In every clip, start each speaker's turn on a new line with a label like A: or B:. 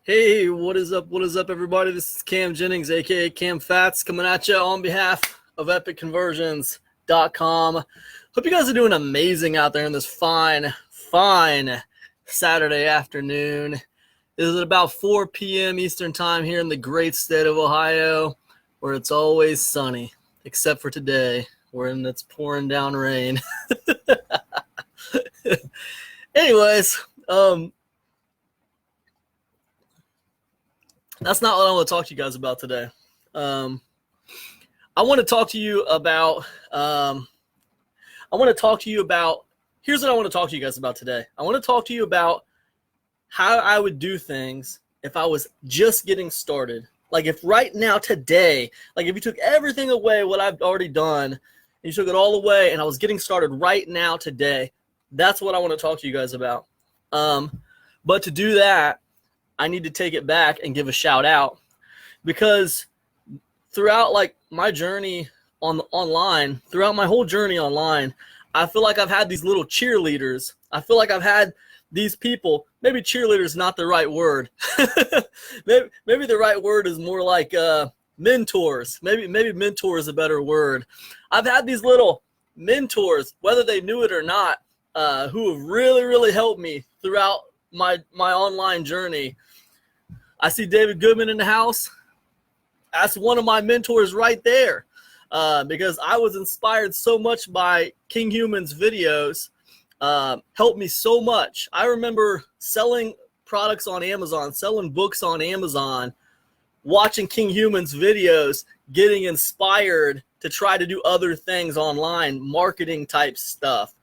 A: Hey, what is up? What is up, everybody? This is Cam Jennings, aka Cam Fats, coming at you on behalf of EpicConversions.com. Hope you guys are doing amazing out there in this fine Saturday afternoon. It is about 4 p.m. Eastern Time here in the great state of Ohio, where it's always sunny, except for today, when it's pouring down rain. Anyways, that's not what I want to talk to you guys about today. I want to talk to you about. Here's what I want to talk to you guys about today. I want to talk to you about how I would do things if I was just getting started. Like if right now, today, like if you took everything away, what I've already done, and you took it all away, and I was getting started right now, today. That's what I want to talk to you guys about. But to do that, I need to take it back and give a shout out, because throughout like my journey online, throughout my whole journey online, I feel like I've had these little cheerleaders. I feel like I've had these people. Maybe cheerleader is not the right word. maybe the right word is more like mentors. Maybe mentor is a better word. I've had these little mentors, whether they knew it or not, who have really helped me throughout my online journey. I see David Goodman in the house. That's one of my mentors right there, because I was inspired so much by King Human's videos. Helped me so much. I remember selling products on Amazon, selling books on Amazon, watching King Human's videos, getting inspired to try to do other things online, marketing type stuff.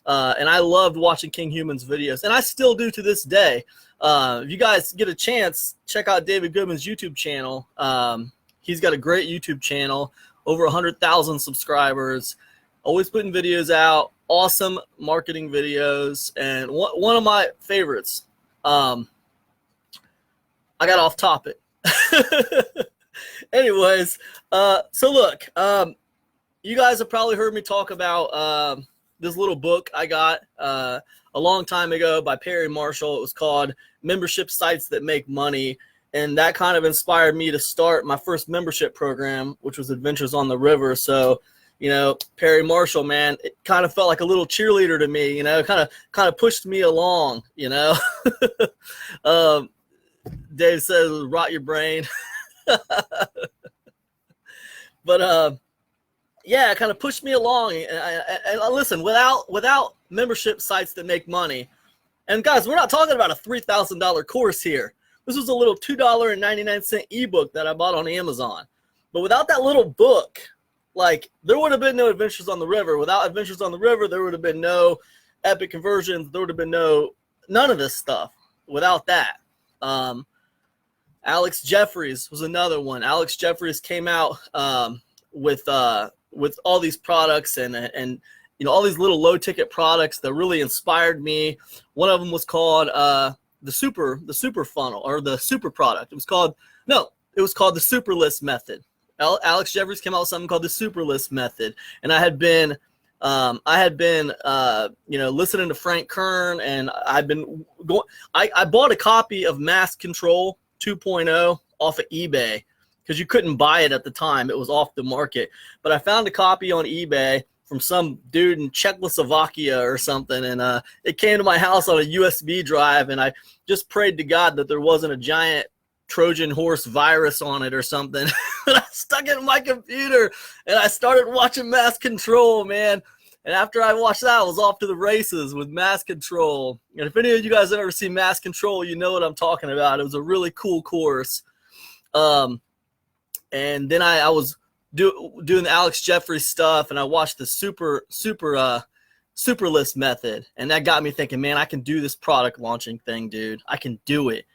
A: And I loved watching King Human's videos, and I still do to this day. If you guys get a chance, check out David Goodman's YouTube channel. He's got a great YouTube channel, over 100,000 subscribers, always putting videos out, awesome marketing videos, and one of my favorites. I got off topic. Anyways, so look, you guys have probably heard me talk about this little book I got a long time ago by Perry Marshall. It was called Membership Sites That Make Money. And that kind of inspired me to start my first membership program, which was Adventures on the River. So, you know, Perry Marshall, man, it kind of felt like a little cheerleader to me, you know, kind of pushed me along, you know. Dave says, rot your brain. But, yeah, it kind of pushed me along. And listen, without membership sites that make money, and guys, we're not talking about a $3,000 course here. This was a little $2.99 ebook that I bought on Amazon. But without that little book, like, there would have been no Adventures on the River. Without Adventures on the River, there would have been no Epic Conversions. There would have been none of this stuff without that. Alex Jeffries was another one. Alex Jeffries came out with all these products and you know, all these little low ticket products that really inspired me. One of them was called the super funnel, or the super product. It was called the Super List Method. Alex Jeffries came out with something called the Super List Method, and I had been you know, listening to Frank Kern, and I've been going. I bought a copy of Mass Control 2.0 off of eBay, because you couldn't buy it at the time. It was off the market. But I found a copy on eBay from some dude in Czechoslovakia or something, and it came to my house on a USB drive, and I just prayed to God that there wasn't a giant Trojan horse virus on it or something. And I stuck it in my computer, and I started watching Mass Control, man. And after I watched that, I was off to the races with Mass Control. And if any of you guys have ever seen Mass Control, you know what I'm talking about. It was a really cool course. And then I was doing the Alex Jeffries stuff, and I watched the super list method, and that got me thinking, man, I can do this product launching thing, dude. I can do it.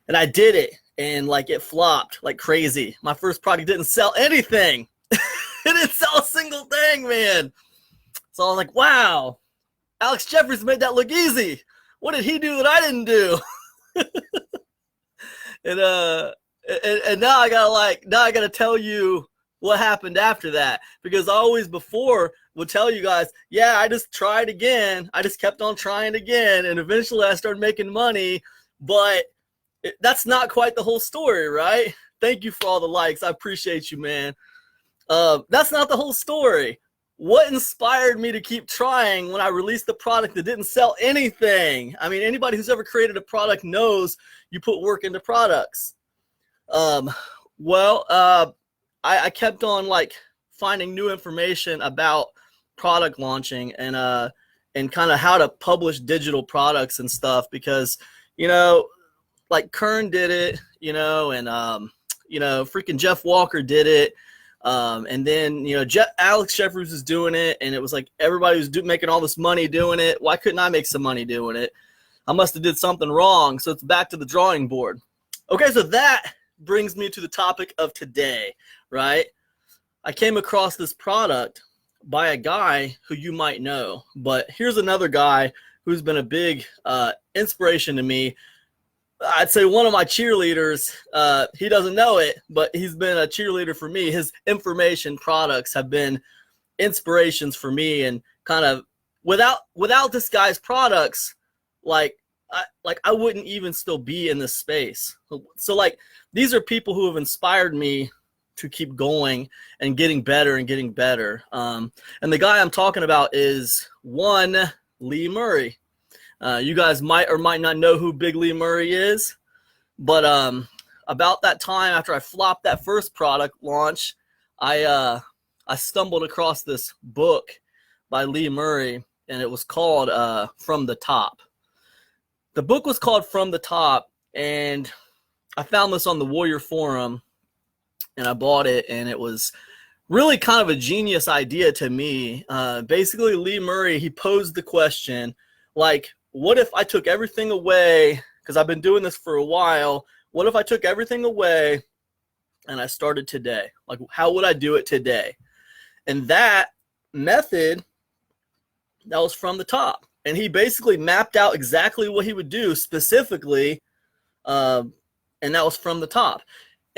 A: And I did it, and like it flopped like crazy. My first product didn't sell anything. It didn't sell a single thing, man. So I was like, wow, Alex Jeffries made that look easy. What did he do that I didn't do? And now I gotta tell you what happened after that, because I always before would tell you guys, yeah, I just tried again. I just kept on trying again, and eventually I started making money. But That's not quite the whole story, right? Thank you for all the likes. I appreciate you, man. That's not the whole story. What inspired me to keep trying when I released the product that didn't sell anything? I mean, anybody who's ever created a product knows you put work into products. I kept on like finding new information about product launching and kind of how to publish digital products and stuff, because, you know, like Kern did it, you know, and freaking Jeff Walker did it. And then, you know, Alex Jeffries was doing it, and it was like everybody was making all this money doing it. Why couldn't I make some money doing it? I must have did something wrong. So it's back to the drawing board. Okay, so that brings me to the topic of today, right? I came across this product by a guy who you might know, but here's another guy who's been a big inspiration to me. I'd say one of my cheerleaders. He doesn't know it, but he's been a cheerleader for me. His information products have been inspirations for me, and kind of without this guy's products, I wouldn't even still be in this space. So like, these are people who have inspired me to keep going and getting better and getting better. And the guy I'm talking about is one Lee Murray. You guys might or might not know who Big Lee Murray is, but about that time after I flopped that first product launch, I stumbled across this book by Lee Murray, and it was called From the Top. The book was called From the Top, and I found this on the Warrior Forum, and I bought it, and it was really kind of a genius idea to me. Basically, Lee Murray, he posed the question, like, what if I took everything away, because I've been doing this for a while, what if I took everything away and I started today? Like, how would I do it today? And that method, that was From the Top. And he basically mapped out exactly what he would do specifically, and that was From the Top.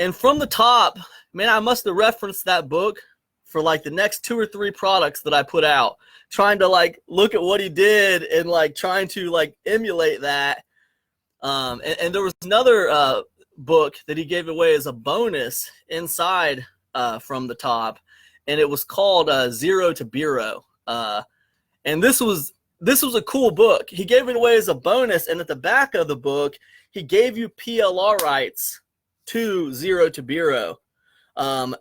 A: And From the Top, man, I must have referenced that book for like the next 2 or 3 products that I put out, trying to like look at what he did and like trying to like emulate that. And there was another book that he gave away as a bonus inside From the Top, and it was called Zero to Bureau. And this was a cool book. He gave it away as a bonus, and at the back of the book, he gave you PLR rights to Zero to Bureau.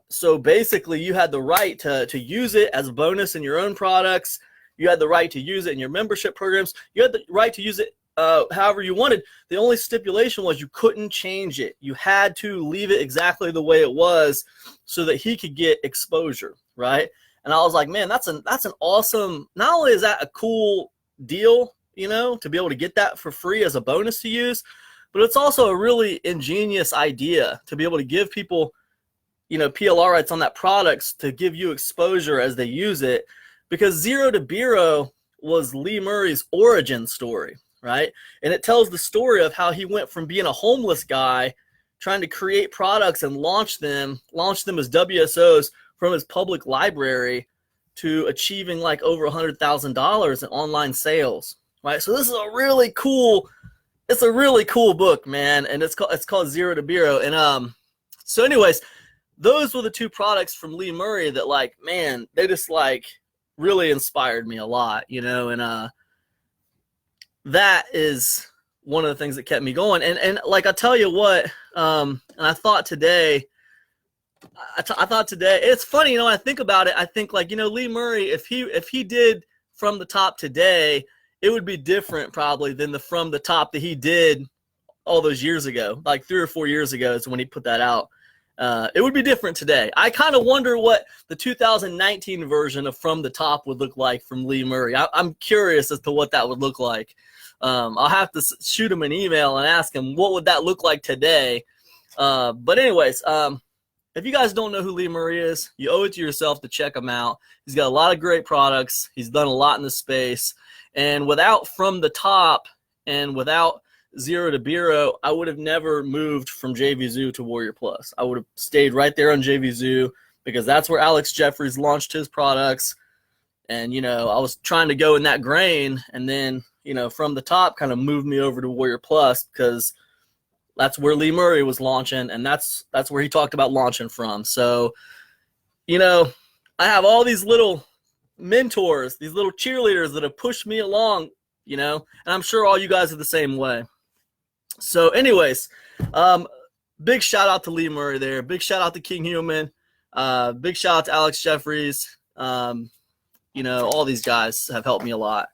A: So basically, you had the right to use it as a bonus in your own products. You had the right to use it in your membership programs. You had the right to use it however you wanted. The only stipulation was you couldn't change it. You had to leave it exactly the way it was so that he could get exposure, right? And I was like, man, that's an awesome, not only is that a cool deal, you know, to be able to get that for free as a bonus to use, but it's also a really ingenious idea to be able to give people, you know, PLR rights on that products to give you exposure as they use it, because Zero to Bureau was Lee Murray's origin story, right? And it tells the story of how he went from being a homeless guy trying to create products and launch them as WSOs from his public library to achieving like over $100,000 in online sales, right? So this is a really cool book, man, and it's called Zero to Bureau. And so anyways, those were the 2 products from Lee Murray that, like, man, they just like really inspired me a lot, you know. And that is one of the things that kept me going. And like, I tell you what, and I thought today, it's funny, you know, when I think about it, I think like, you know, Lee Murray, if he did From the Top today, it would be different probably than the From the Top that he did all those years ago, like 3 or 4 years ago is when he put that out. It would be different today. I kind of wonder what the 2019 version of From the Top would look like from Lee Murray. I'm curious as to what that would look like. I'll have to shoot him an email and ask him what would that look like today. But anyways, if you guys don't know who Lee Murray is, you owe it to yourself to check him out. He's got a lot of great products. He's done a lot in the space. And without From the Top and without Zero to Bureau, I would have never moved from JVZoo to Warrior Plus. I would have stayed right there on JVZoo because that's where Alex Jeffries launched his products. And, you know, I was trying to go in that grain, and then, you know, From the Top kind of moved me over to Warrior Plus because That's where Lee Murray was launching, and that's where he talked about launching from. So, you know, I have all these little mentors, these little cheerleaders that have pushed me along, you know, and I'm sure all you guys are the same way. So anyways, big shout out to Lee Murray there. Big shout out to King Human. Big shout out to Alex Jeffries. You know, all these guys have helped me a lot.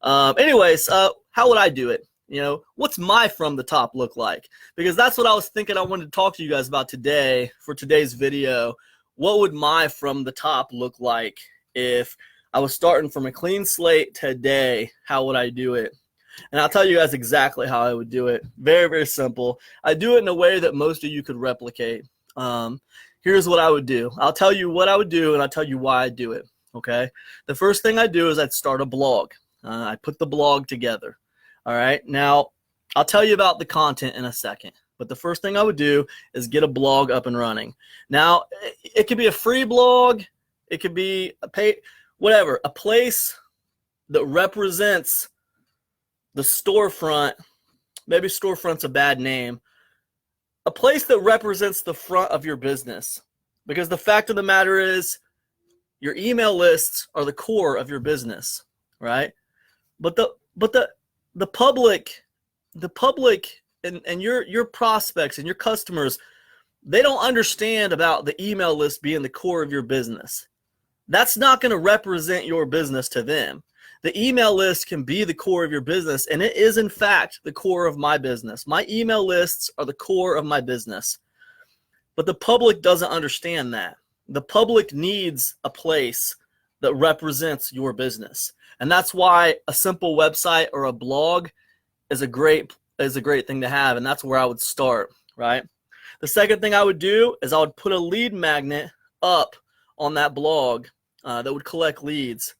A: Anyways, how would I do it? You know, what's my from the top look like? Because that's what I was thinking I wanted to talk to you guys about today for today's video. What would my from the top look like if I was starting from a clean slate today? How would I do it? And I'll tell you guys exactly how I would do it. Very, very simple. I do it in a way that most of you could replicate. Here's what I would do. I'll tell you what I would do, and I'll tell you why I do it. Okay? The first thing I do is I'd start a blog. I put the blog together. All right. Now, I'll tell you about the content in a second. But the first thing I would do is get a blog up and running. Now, it could be a free blog. It could be a pay, whatever, a place that represents the storefront. Maybe storefront's a bad name. A place that represents the front of your business. Because the fact of the matter is, your email lists are the core of your business, right? But the public and your prospects and your customers, they don't understand about the email list being the core of your business. That's not going to represent your business to them. The email list can be the core of your business, and it is in fact the core of my business. My email lists are the core of my business. But the public doesn't understand that. The public needs a place that represents your business. And that's why a simple website or a blog is a great thing to have, and that's where I would start, right? The second thing I would do is I would put a lead magnet up on that blog that would collect leads.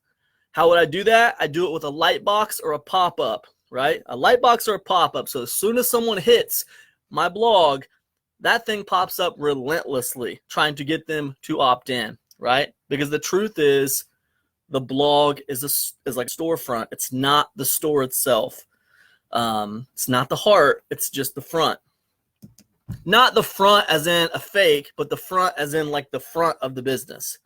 A: How would I do that? I do it with a light box or a pop-up, right? A light box or a pop-up. So as soon as someone hits my blog, that thing pops up relentlessly, trying to get them to opt in, right? Because the truth is, the blog is like a storefront. It's not the store itself. It's not the heart. It's just the front. Not the front as in a fake, but the front as in like the front of the business.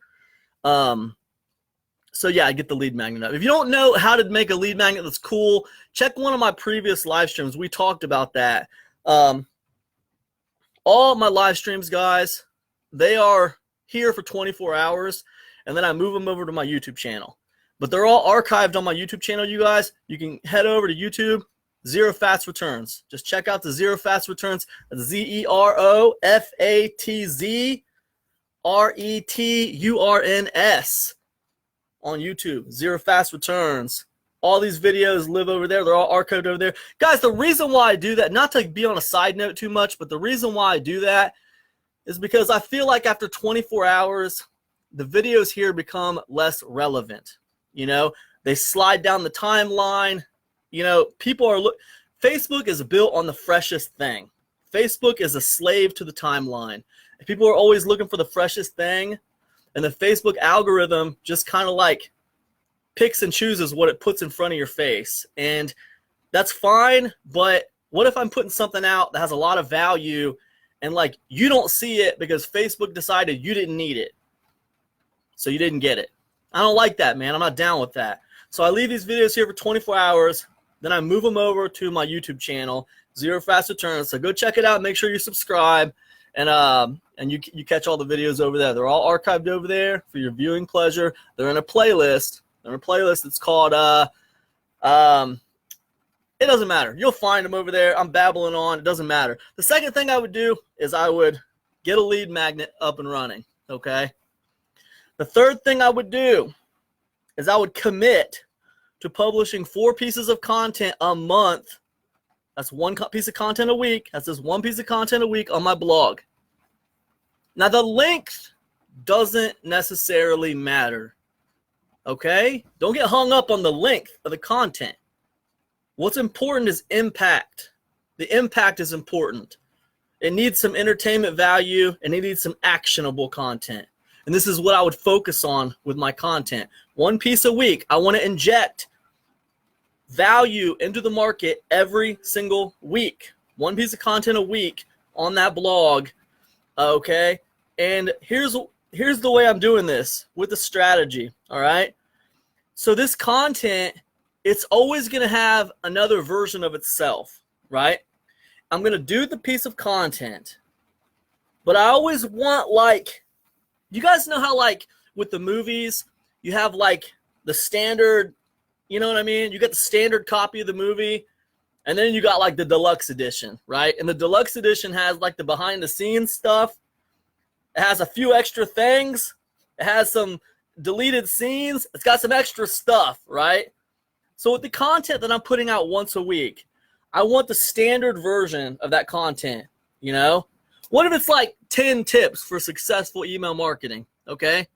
A: So yeah, I get the lead magnet up. If you don't know how to make a lead magnet that's cool, check one of my previous live streams. We talked about that. All my live streams, guys, they are here for 24 hours. And then I move them over to my YouTube channel. But they're all archived on my YouTube channel, you guys. You can head over to YouTube, Zero Fast Returns. Just check out the Zero Fast Returns. That's ZeroFatsReturns on YouTube. Zero Fast Returns. All these videos live over there. They're all archived over there. Guys, the reason why I do that, not to be on a side note too much, but the reason why I do that is because I feel like after 24 hours, the videos here become less relevant. You know, they slide down the timeline. You know, Facebook is built on the freshest thing. Facebook is a slave to the timeline. People are always looking for the freshest thing, and the Facebook algorithm just kind of like picks and chooses what it puts in front of your face. And that's fine, but what if I'm putting something out that has a lot of value and like you don't see it because Facebook decided you didn't need it? So you didn't get it. I don't like that, man. I'm not down with that. So I leave these videos here for 24 hours. Then I move them over to my YouTube channel, Zero Fast Returns. So go check it out. Make sure you subscribe. And you catch all the videos over there. They're all archived over there for your viewing pleasure. They're in a playlist. They're in a playlist that's called, it doesn't matter. You'll find them over there. I'm babbling on. It doesn't matter. The second thing I would do is I would get a lead magnet up and running, okay? The third thing I would do is I would commit to publishing 4 pieces of content a month. That's one piece of content a week. That's just one piece of content a week on my blog. Now, the length doesn't necessarily matter, okay? Don't get hung up on the length of the content. What's important is impact. The impact is important. It needs some entertainment value, and it needs some actionable content. And this is what I would focus on with my content. 1 piece a week. I want to inject value into the market every single week. One piece of content a week on that blog, okay? And here's the way I'm doing this with the strategy, all right? So this content, it's always going to have another version of itself, right? I'm going to do the piece of content, but I always want, like, you guys know how, like, with the movies, you have, like, the standard, you know what I mean? You got the standard copy of the movie, and then you got, like, the deluxe edition, right? And the deluxe edition has, like, the behind-the-scenes stuff. It has a few extra things. It has some deleted scenes. It's got some extra stuff, right? So with the content that I'm putting out once a week, I want the standard version of that content, you know? What if it's like 10 tips for successful email marketing, okay?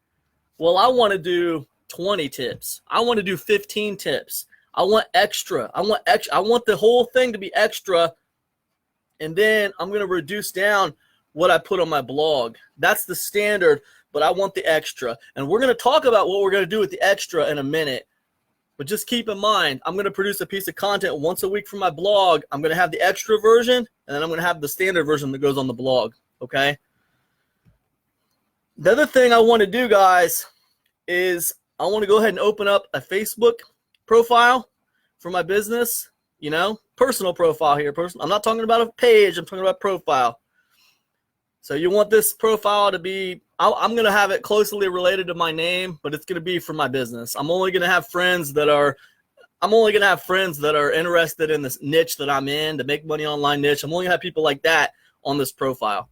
A: Well, I want to do 20 tips. I want to do 15 tips. I want extra. I want the whole thing to be extra, and then I'm going to reduce down what I put on my blog. That's the standard, but I want the extra. And we're going to talk about what we're going to do with the extra in a minute. But just keep in mind, I'm going to produce a piece of content once a week for my blog. I'm going to have the extra version, and then I'm going to have the standard version that goes on the blog, okay? The other thing I want to do, guys, is I want to go ahead and open up a Facebook profile for my business, you know, personal profile here. I'm not talking about a page. I'm talking about profile. So you want this profile to be, I'm going to have it closely related to my name, but it's going to be for my business. I'm only going to have friends that are interested in this niche that I'm in, to make money online niche. I'm only going to have people like that on this profile.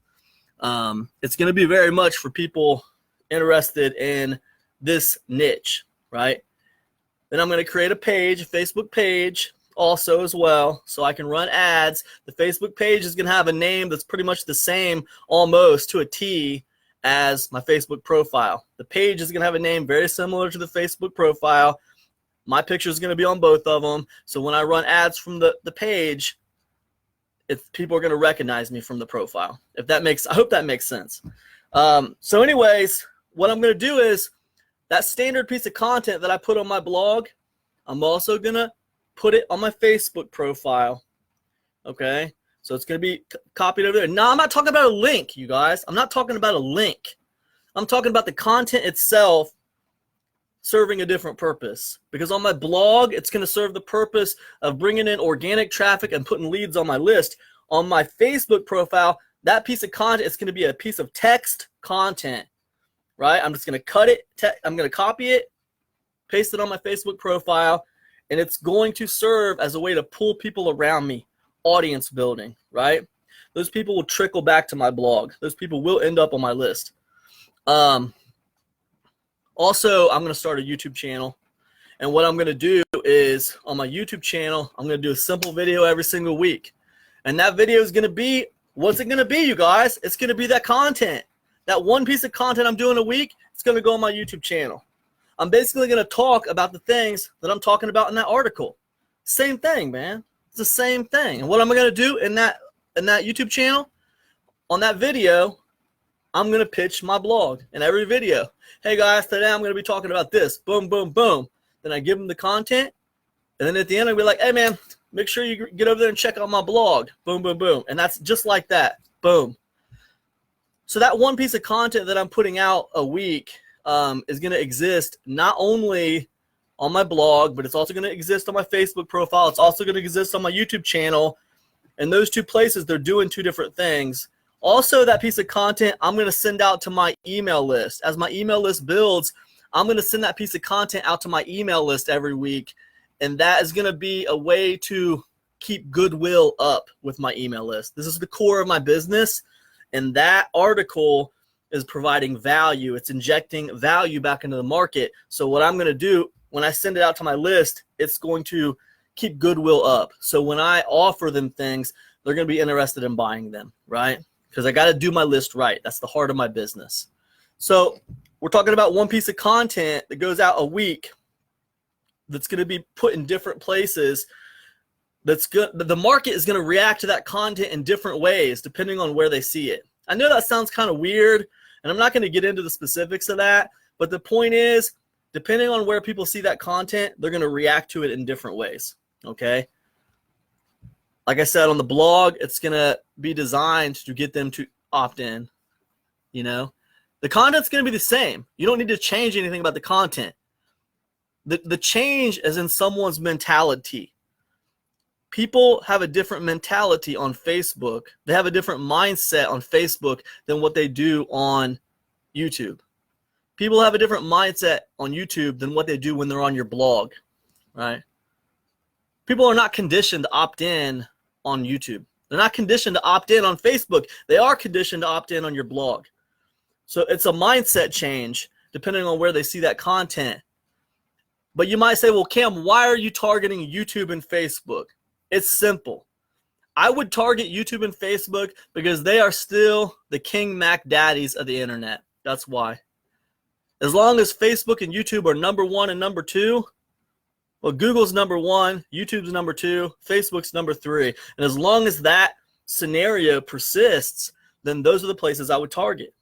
A: It's going to be very much for people interested in this niche, right? Then I'm going to create a page, a Facebook page also as well, so I can run ads. The Facebook page is going to have a name that's pretty much the same almost to a T as my Facebook profile. The page is going to have a name very similar to the Facebook profile. My picture is going to be on both of them. So when I run ads from the page, people are going to recognize me from the profile. I hope that makes sense. So anyways, what I'm going to do is that standard piece of content that I put on my blog, I'm also going to put it on my Facebook profile, okay? So it's going to be copied over there. Now, I'm not talking about a link, you guys. I'm not talking about a link. I'm talking about the content itself serving a different purpose. Because on my blog, it's going to serve the purpose of bringing in organic traffic and putting leads on my list. On my Facebook profile, that piece of content is going to be a piece of text content, right? I'm just going to cut it. I'm going to copy it, paste it on my Facebook profile, and it's going to serve as a way to pull people around me, audience building, right? Those people will trickle back to my blog. Those people will end up on my list. Also, I'm going to start a YouTube channel. And what I'm going to do is, on my YouTube channel, I'm going to do a simple video every single week. And that video is going to be, what's it going to be, you guys? It's going to be that content. That one piece of content I'm doing a week, it's going to go on my YouTube channel. I'm basically going to talk about the things that I'm talking about in that article. Same thing, man. It's the same thing. And what am I going to do in that YouTube channel? On that video, I'm going to pitch my blog in every video. Hey, guys, today I'm going to be talking about this. Boom, boom, boom. Then I give them the content. And then at the end, I'll be like, hey, man, make sure you get over there and check out my blog. Boom, boom, boom. And that's just like that. Boom. So that one piece of content that I'm putting out a week is going to exist not only on my blog, but it's also going to exist on my Facebook profile. It's also going to exist on my YouTube channel. And those two places, they're doing two different things. Also, that piece of content, I'm going to send out to my email list. As my email list builds, I'm going to send that piece of content out to my email list every week. And that is going to be a way to keep goodwill up with my email list. This is the core of my business. And that article is providing value. It's injecting value back into the market. So what I'm going to do when I send it out to my list, it's going to keep goodwill up. So when I offer them things, they're going to be interested in buying them, right? Because I got to do my list right. That's the heart of my business. So we're talking about one piece of content that goes out a week that's going to be put in different places. That's good. The market is going to react to that content in different ways depending on where they see it. I know that sounds kind of weird, and I'm not going to get into the specifics of that, but the point is, depending on where people see that content, they're going to react to it in different ways, okay? Like I said, on the blog, it's going to be designed to get them to opt in. You know, the content's going to be the same. You don't need to change anything about the content. The change is in someone's mentality. People have a different mentality on Facebook. They have a different mindset on Facebook than what they do on YouTube. People have a different mindset on YouTube than what they do when they're on your blog, right? People are not conditioned to opt in on YouTube. They're not conditioned to opt in on Facebook. They are conditioned to opt in on your blog. So it's a mindset change depending on where they see that content. But you might say, well, Cam, why are you targeting YouTube and Facebook? It's simple. I would target YouTube and Facebook because they are still the King Mac daddies of the internet. That's why. As long as Facebook and YouTube are number one and number two, well, Google's number one, YouTube's number two, Facebook's number three. And as long as that scenario persists, then those are the places I would target.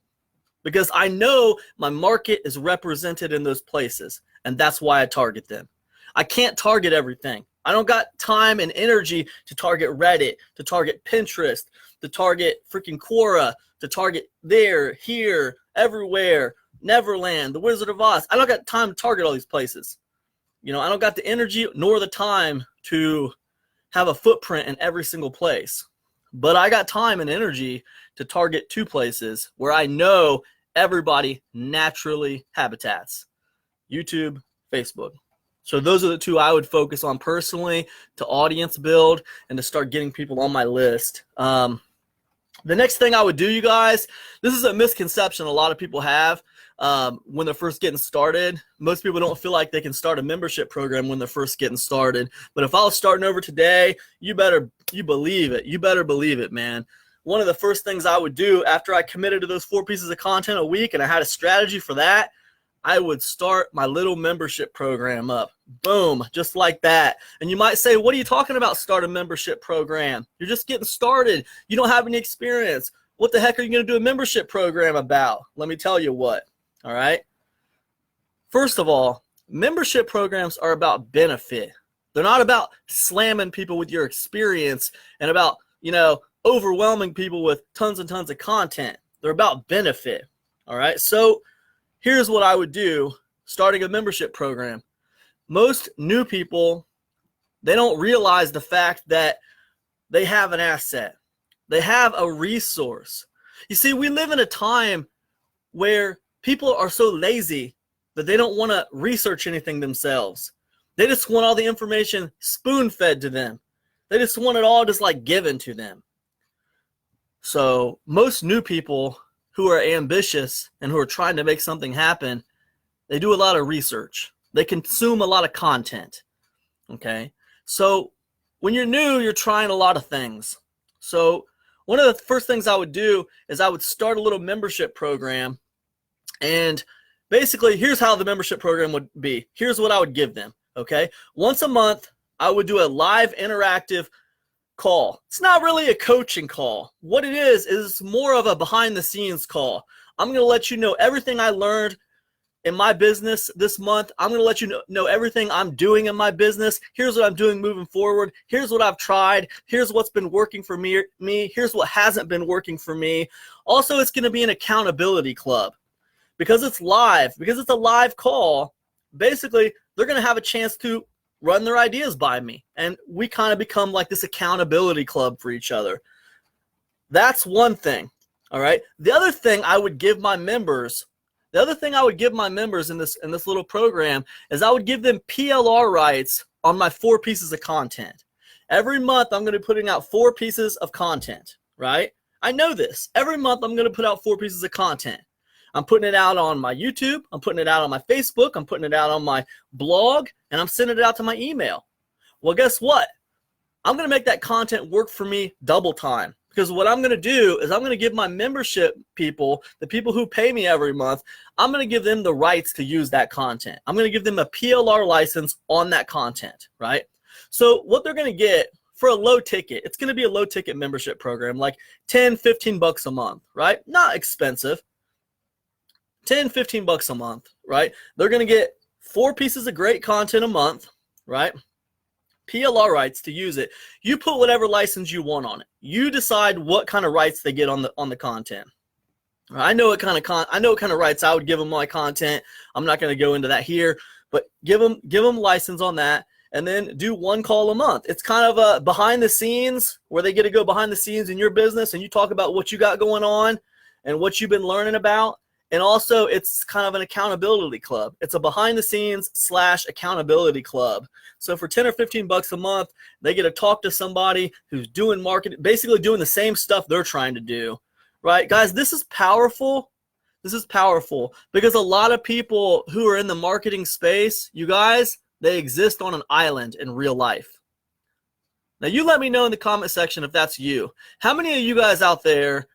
A: Because I know my market is represented in those places, and that's why I target them. I can't target everything. I don't got time and energy to target Reddit, to target Pinterest, to target freaking Quora, to target there, here, everywhere, Neverland, The Wizard of Oz. I don't got time to target all these places. You know, I don't got the energy nor the time to have a footprint in every single place. But I got time and energy to target two places where I know everybody naturally habitats: YouTube, Facebook. So those are the two I would focus on personally to audience build and to start getting people on my list. The next thing I would do, you guys, this is a misconception a lot of people have when they're first getting started. Most people don't feel like they can start a membership program when they're first getting started. But if I was starting over today, you believe it. You better believe it, man. One of the first things I would do after I committed to those 4 pieces of content a week and I had a strategy for that, I would start my little membership program up. Boom, just like that. And you might say, what are you talking about, start a membership program? You're just getting started. You don't have any experience. What the heck are you going to do a membership program about? Let me tell you what, all right? First of all, membership programs are about benefit. They're not about slamming people with your experience and about, overwhelming people with tons and tons of content. They're about benefit, all right? So here's what I would do starting a membership program. Most new people, they don't realize the fact that they have an asset. They have a resource. You see, we live in a time where people are so lazy that they don't want to research anything themselves. They just want all the information spoon-fed to them. They just want it all just like given to them. So most new people who are ambitious and who are trying to make something happen, they do a lot of research. They consume a lot of content, okay? So when you're new, you're trying a lot of things. So one of the first things I would do is I would start a little membership program. And basically, here's how the membership program would be. Here's what I would give them, okay? Once a month, I would do a live interactive call. It's not really a coaching call. What it is more of a behind the scenes call. I'm going to let you know everything I learned in my business this month. I'm going to let you know everything I'm doing in my business. Here's what I'm doing moving forward. Here's what I've tried. Here's what's been working for me. Here's what hasn't been working for me. Also, it's going to be an accountability club. Because it's live, because it's a live call, basically, they're going to have a chance to run their ideas by me. And we kind of become like this accountability club for each other. That's one thing, all right? The other thing I would give my members in this little program is I would give them PLR rights on my 4 pieces of content. Every month, I'm going to be putting out 4 pieces of content, right? I know this. Every month, I'm going to put out 4 pieces of content. I'm putting it out on my YouTube, I'm putting it out on my Facebook, I'm putting it out on my blog, and I'm sending it out to my email. Well, guess what? I'm going to make that content work for me double time. Because what I'm going to do is I'm going to give my membership people, the people who pay me every month, I'm going to give them the rights to use that content. I'm going to give them a PLR license on that content, right? So what they're going to get for a low ticket, it's going to be a low ticket membership program, like 10, 15 bucks a month, right? Not expensive. 10, 15 bucks a month, right? They're going to get 4 pieces of great content a month, right? PLR rights to use it. You put whatever license you want on it. You decide what kind of rights they get on the content. I know what kind of rights I would give them my content. I'm not going to go into that here, but give them license on that, and then do one call a month. It's kind of a behind the scenes where they get to go behind the scenes in your business, and you talk about what you got going on and what you've been learning about. And also, it's kind of an accountability club. It's a behind the scenes / accountability club. So for 10 or 15 bucks a month, they get to talk to somebody who's doing marketing, basically doing the same stuff they're trying to do. Right, guys, this is powerful. This is powerful because a lot of people who are in the marketing space, you guys, they exist on an island in real life. Now, you let me know in the comment section if that's you. How many of you guys out there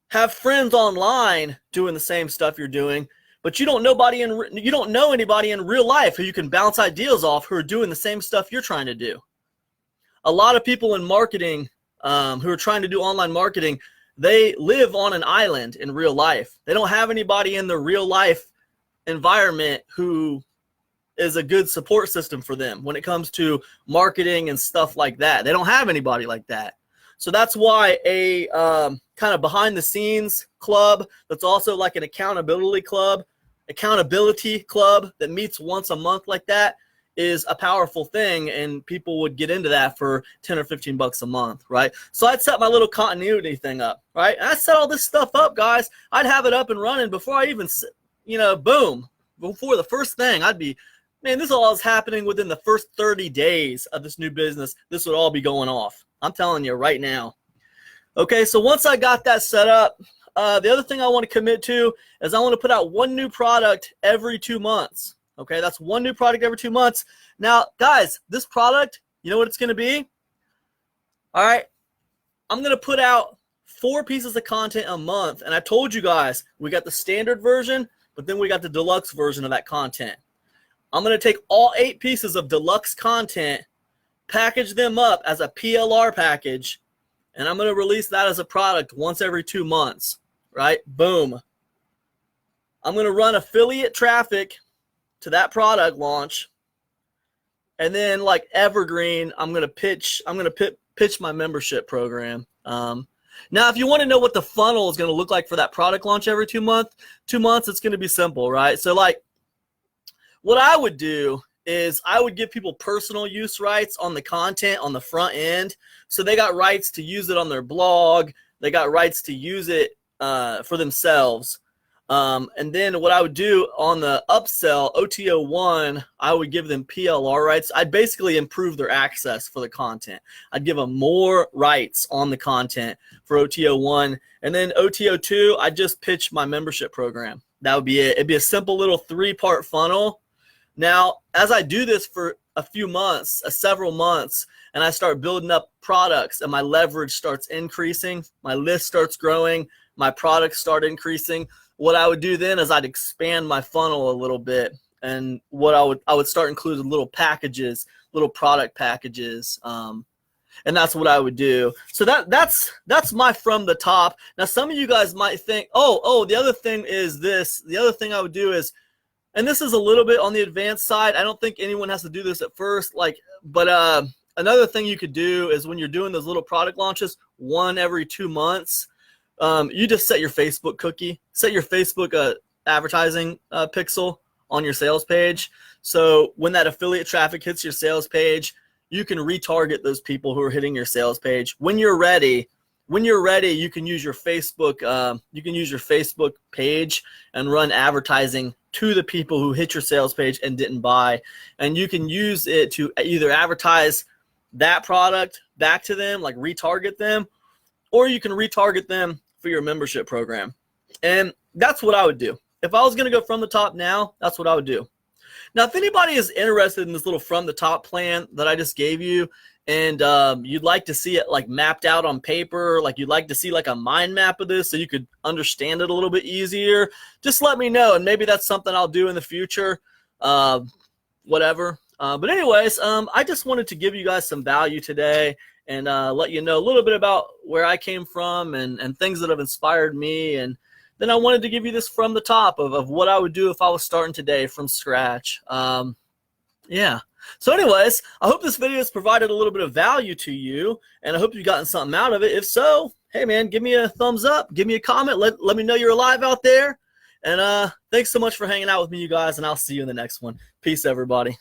A: have friends online doing the same stuff you're doing, but you don't know anybody in real life who you can bounce ideas off who are doing the same stuff you're trying to do? A lot of people in marketing who are trying to do online marketing, they live on an island in real life. They don't have anybody in the real life environment who is a good support system for them when it comes to marketing and stuff like that. They don't have anybody like that. So that's why a kind of behind the scenes club that's also like an accountability club that meets once a month like that is a powerful thing, and people would get into that for 10 or 15 bucks a month, right? So I'd set my little continuity thing up, right? And I set all this stuff up, guys. I'd have it up and running before I even, boom, before the first thing. I'd be, man, this all is happening within the first 30 days of this new business. This would all be going off. I'm telling you right now. Okay, so once I got that set up, the other thing I want to commit to is I want to put out one new product every 2 months. Okay, that's one new product every 2 months. Now, guys, this product, you know what it's going to be? All right, I'm going to put out 4 pieces of content a month. And I told you guys, we got the standard version, but then we got the deluxe version of that content. I'm going to take all 8 pieces of deluxe content, package them up as a PLR package, and I'm going to release that as a product once every 2 months, right? Boom. I'm going to run affiliate traffic to that product launch, and then like evergreen, I'm gonna pitch my membership program. Now, if you want to know what the funnel is going to look like for that product launch every 2 months, it's going to be simple, right? So like, what I would do is I would give people personal use rights on the content on the front end, so they got rights to use it on their blog, they got rights to use it for themselves. And then what I would do on the upsell, OTO1, I would give them PLR rights. I'd basically improve their access for the content. I'd give them more rights on the content for OTO1. And then OTO2, I'd just pitch my membership program. That would be it. It'd be a simple little 3-part funnel. Now, as I do this for a few months, several months, and I start building up products and my leverage starts increasing, my list starts growing, my products start increasing, what I would do then is I'd expand my funnel a little bit, and what I would start including little packages, little product packages, and that's what I would do. So that's my from the top. Now, some of you guys might think, oh, the other thing is this. The other thing I would do is, and this is a little bit on the advanced side. I don't think anyone has to do this at first, but another thing you could do is when you're doing those little product launches, one every 2 months. You just set your Facebook cookie, set your Facebook advertising pixel on your sales page. So when that affiliate traffic hits your sales page, you can retarget those people who are hitting your sales page. When you're ready, you can use your Facebook. You can use your Facebook page and run advertising to the people who hit your sales page and didn't buy. And you can use it to either advertise that product back to them, like retarget them, or you can retarget them for your membership program. And that's what I would do. If I was going to go from the top now, that's what I would do. Now, if anybody is interested in this little from the top plan that I just gave you, and you'd like to see it like mapped out on paper, like you'd like to see like a mind map of this so you could understand it a little bit easier, just let me know. And maybe that's something I'll do in the future, whatever. But anyways, I just wanted to give you guys some value today and let you know a little bit about where I came from and things that have inspired me. And then I wanted to give you this from the top of what I would do if I was starting today from scratch. Yeah. So anyways, I hope this video has provided a little bit of value to you, and I hope you've gotten something out of it. If so, hey man, give me a thumbs up, give me a comment, let me know you're alive out there. And thanks so much for hanging out with me, you guys, and I'll see you in the next one. Peace, everybody.